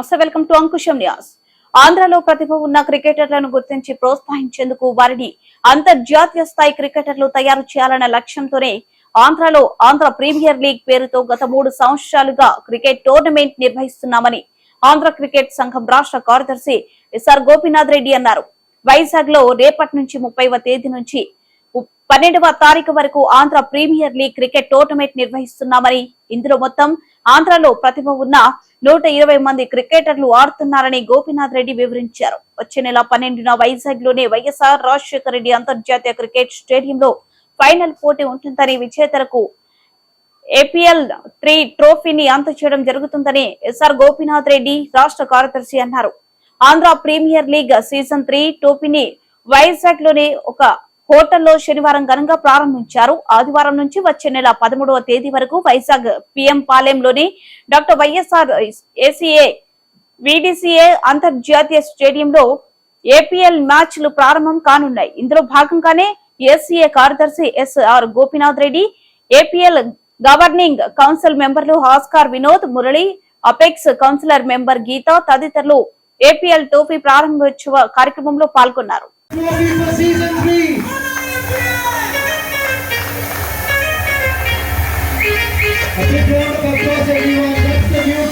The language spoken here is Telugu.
నమస్తే, వెల్కమ్ టు అంకుశం న్యూస్. ఆంధ్రలో ప్రతిభ ఉన్న క్రికెటర్లను గుర్తించి ప్రోత్సహించేందుకు వారిని అంతర్జాతీయ స్థాయి క్రికెటర్లు తయారు చేయాలన్న లక్ష్యంతోనే ఆంధ్రలో ఆంధ్ర ప్రీమియర్ లీగ్ పేరుతో గత 3 సంవత్సరాలుగా క్రికెట్ టోర్నమెంట్ నిర్వహిస్తున్నామని ఆంధ్ర క్రికెట్ సంఘం రాష్ట్ర కార్యదర్శి ఎస్ఆర్ గోపీనాథ్ రెడ్డి అన్నారు. వైజాగ్ లో రేపటి నుంచి 30వ తేదీ నుంచి 12వ తారీఖు వరకు Andhra premier league cricket tournament నిర్వహిస్తున్నామని, ఇందులో మొత్తం ఆంధ్రలో ప్రతిభ ఉన్న 120 మంది క్రికెటర్లు ఆడుతున్నారని గోపీనాథ్ రెడ్డి వివరించారు. వచ్చే నెల 12న వైజాగ్ లోనే వైఎస్ఆర్ రాజశేఖర రెడ్డి అంతర్జాతీయ క్రికెట్ స్టేడియంలో ఫైనల్ పోటీ ఉంటుందని, విజేతలకు APL 3 ట్రోఫీని అందజేయడం జరుగుతుందని ఎస్ఆర్ గోపీనాథ్ రెడ్డి రాష్ట్ర కార్యదర్శి అన్నారు. ఆంధ్ర ప్రీమియర్ లీగ్ సీజన్ 3 టోపీని వైజాగ్ లోని ఒక హోటల్లో శనివారం ఘనంగా ప్రారంభించారు. ఆదివారం నుంచి వచ్చే నెల 13వ తేదీ వరకు వైజాగ్ PM పాలెంలోని డాక్టర్ వైఎస్ఆర్ ACA VDCA అంతర్జాతీయ స్టేడియంలో APL మ్యాచ్లు ప్రారంభం కానున్నాయి. ఇందులో భాగంగానే ACA కార్యదర్శి S R Gopinath Reddy, APL governing council మెంబర్లు Oscar Vinod, Murali, apex councillor member Geetha తదితరులు APL ట్రోఫీ ప్రారంభోత్సవ కార్యక్రమంలో పాల్గొన్నారు. A big round of applause, everyone. That's the new